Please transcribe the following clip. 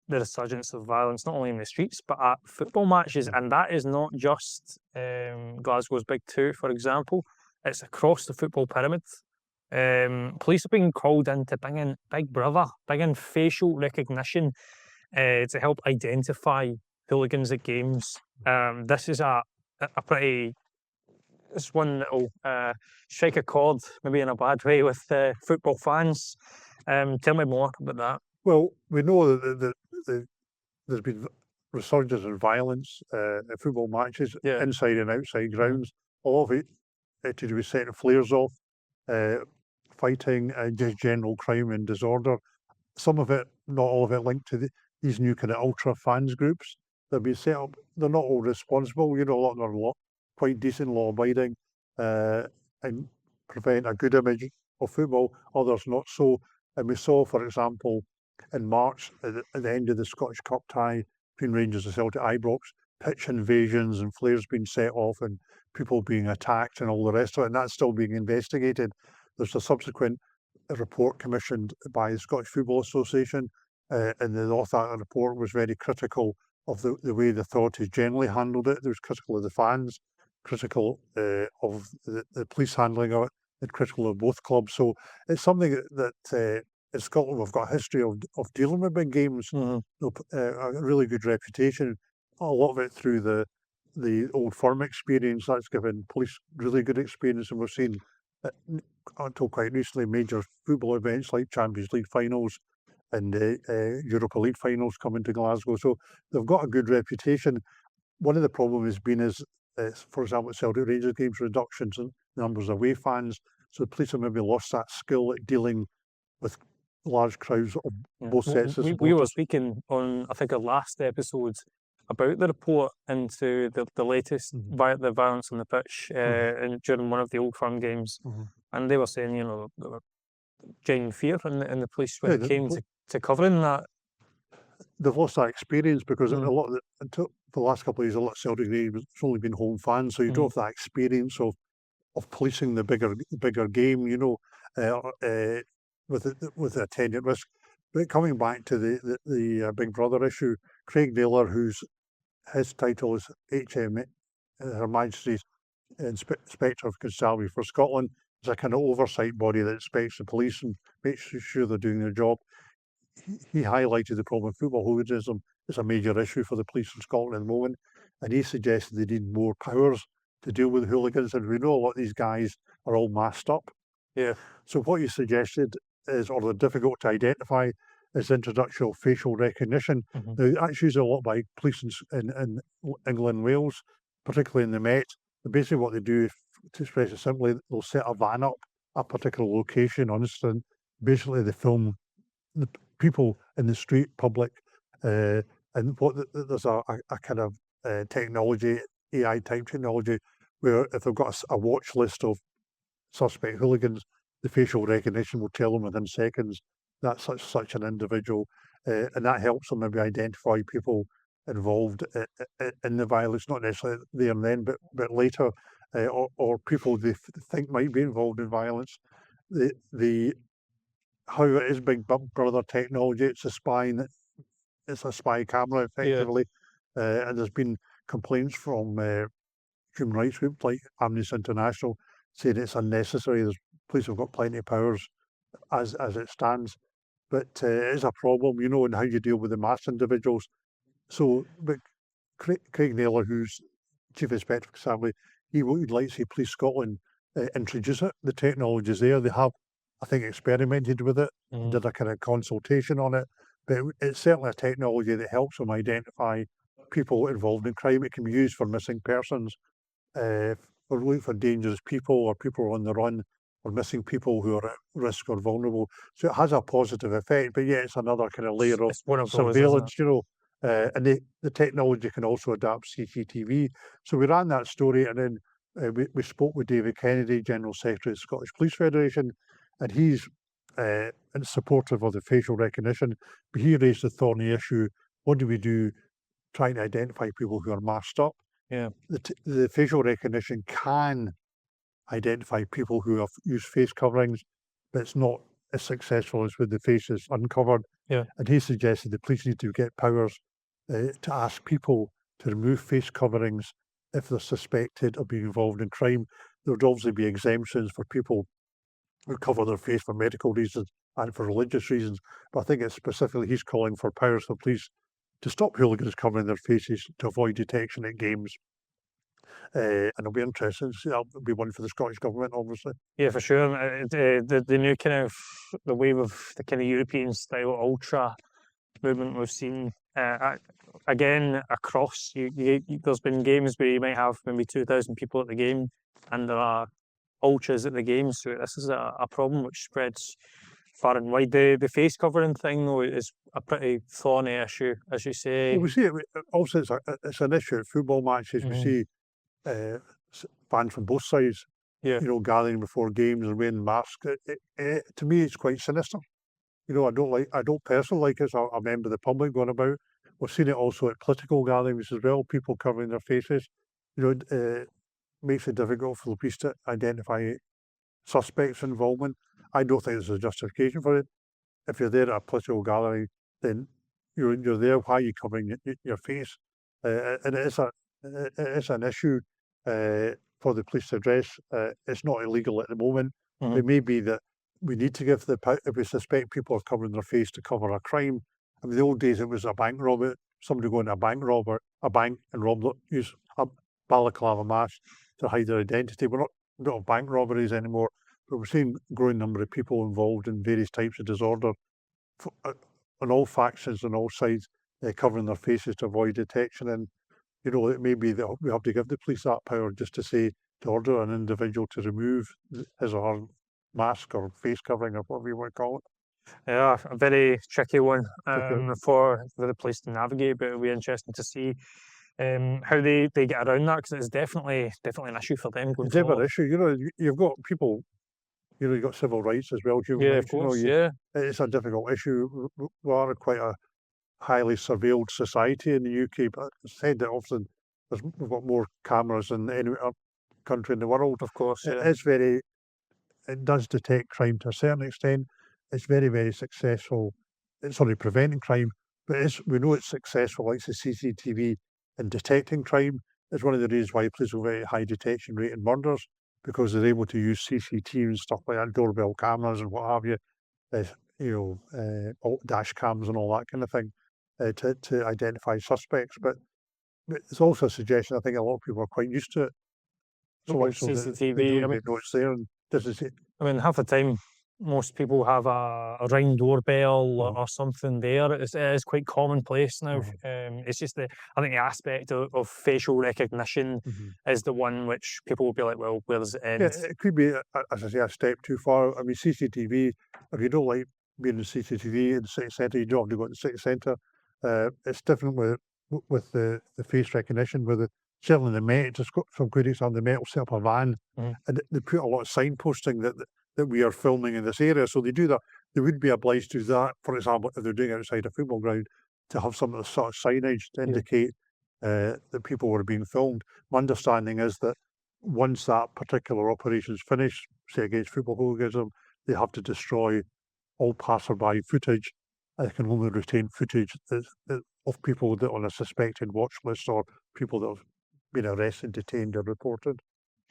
the resurgence of violence, not only in the streets, but at football matches. And that is not just Glasgow's Big Two, for example. It's across the football pyramid. Police are being called in to bring in Big Brother, bring in facial recognition to help identify hooligans at games. This is a pretty... It's one that'll strike a chord, maybe in a bad way, with football fans. Tell me more about that. Well, we know that there's been resurgence in violence at football matches, inside and outside grounds. All of it to do with setting flares off, fighting, and just general crime and disorder. Some of it, not all of it, linked to these new kind of ultra fans groups that have been set up. They're not all responsible. You know, a lot of them are quite decent, law-abiding, and prevent a good image of football. Others not so. And we saw, for example, in March, at the end of the Scottish Cup tie between Rangers and Celtic Ibrox, pitch invasions and flares being set off and people being attacked and all the rest of it, and that's still being investigated. There's a subsequent report commissioned by the Scottish Football Association, and the author of that report was very critical of the way the authorities generally handled it. There was critical of the fans, critical of the police handling of it, and critical of both clubs. So it's something that in Scotland we've got a history of dealing with big games, a really good reputation. A lot of it through the Old Firm experience. That's given police really good experience, and we've seen until quite recently major football events like Champions League finals and Europa League finals coming to Glasgow. So they've got a good reputation. One of the problems has been for example, Celtic Rangers games, reductions in numbers of away fans. So the police have maybe lost that skill at dealing with large crowds of both sets of supporters. We were speaking on, I think, our last episode about the report into the latest the violence on the pitch during one of the Old Firm games. And they were saying, you know, there were genuine fear in the police when it came to covering that. They've lost that experience because a lot of for the last couple of years, a lot of Celtic games it's only been home fans, so you don't have that experience of policing the bigger game, you know, with the attendant risk. But coming back to the Big Brother issue, Craig Naylor, his title is HM, Her Majesty's Inspector of Constabulary for Scotland, is a kind of oversight body that inspects the police and makes sure they're doing their job. He highlighted the problem of football hooliganism is a major issue for the police in Scotland at the moment, and he suggested they need more powers to deal with hooligans. And we know a lot of these guys are all masked up. So what he suggested is, or they're difficult to identify, is the introduction of facial recognition. Now, that's used a lot by police in England and Wales, particularly in the Met. But basically what they do, to express it simply, they'll set a van up at a particular location on instant. Basically they film the people in the street, public, and there's a kind of technology, AI type technology, where if they've got a watch list of suspect hooligans, the facial recognition will tell them within seconds that's such an individual, and that helps them maybe identify people involved in the violence, not necessarily there and then, but later, or people they think might be involved in violence. How it is Big Brother technology, it's a spy camera effectively, and there's been complaints from human rights groups like Amnesty International saying it's unnecessary. Police have got plenty of powers as it stands, but it is a problem, you know, in how you deal with the mass individuals. So, but Craig Naylor, who's Chief Inspector of Constabulary, he would like to see Police Scotland introduce it. The technology's there. They have, I think, experimented with it, did a kind of consultation on it, but it's certainly a technology that helps them identify people involved in crime. It can be used for missing persons, or looking for dangerous people or people on the run, or missing people who are at risk or vulnerable. So it has a positive effect, but yeah, it's another kind of layer of surveillance, you know. And the technology can also adapt CCTV. So we ran that story, and then we spoke with David Kennedy, General Secretary of the Scottish Police Federation, and he's supportive of the facial recognition, but he raised the thorny issue: what do we do trying to identify people who are masked up? The facial recognition can identify people who have used face coverings, but it's not as successful as with the faces uncovered. And he suggested the police need to get powers to ask people to remove face coverings if they're suspected of being involved in crime. There would obviously be exemptions for people who cover their face for medical reasons and for religious reasons. But I think it's specifically he's calling for powers for police to stop hooligans covering their faces to avoid detection at games. And it'll be interesting to see. That'll be one for the Scottish Government, obviously. Yeah, for sure. The new kind of, the wave of the kind of European style ultra movement we've seen, again, across, there's been games where you might have maybe 2,000 people at the game, and there are ultras at the game, so this is a problem which spreads far and wide. The face covering thing, though, is a pretty thorny issue, as you say. Well, we see it, also it's an issue at football matches. We see fans from both sides, gathering before games and wearing masks. To me, it's quite sinister. I don't personally like it as a member of the public going about. We've seen it also at political gatherings as well, people covering their faces. Makes it difficult for the police to identify suspects' involvement. I don't think there's a justification for it. If you're there at a political gathering, then you're there. Why are you covering your face? And it's an issue for the police to address. It's not illegal at the moment. It may be that we need to give if we suspect people are covering their face to cover a crime. I mean, the old days it was a bank robber, somebody going to a bank and use a balaclava mask to hide their identity. We don't have bank robberies anymore, but we're seeing a growing number of people involved in various types of disorder on all factions and all sides, covering their faces to avoid detection. And it may be that we have to give the police that power just to order an individual to remove his or her mask or face covering or whatever you want to call it. Yeah, a very tricky one for the police to navigate, but it'll be interesting to see how they get around that, because it's definitely an issue for them going forward. It's a issue. You've got people, you've got civil rights as well. Of course, it's a difficult issue. We are quite a highly surveilled society in the UK, but it's said that often we've got more cameras than any other country in the world. Of course, it does detect crime to a certain extent. It's very, very successful. It's preventing crime, but we know it's successful, like the CCTV, in detecting crime. It's one of the reasons why police have a very high detection rate in murders, because they're able to use CCTV and stuff like that, doorbell cameras and what have you, dash cams and all that kind of thing, to identify suspects. But it's also a suggestion. I think a lot of people are quite used to it. So CCTV, know it's there and doesn't see. I mean, half the time, most people have a Ring doorbell or something there. It is quite commonplace now. It's just I think the aspect of facial recognition is the one which people will be like, well, where does it end? Yeah, it could be, as I say, a step too far. I mean, CCTV, if you don't like being in CCTV in the city centre, you don't have to go to the city centre. It's different with the face recognition, certainly the Met, just got some critics on the Met will set up a van and they put a lot of signposting that we are filming in this area. So they do that. They would be obliged to do that, for example, if they're doing it outside a football ground, to have some of the sort of signage to indicate that people were being filmed. My understanding is that once that particular operation is finished, say against football hooliganism, they have to destroy all passerby footage. They can only retain footage of people that are on a suspected watch list or people that have been arrested, detained or reported.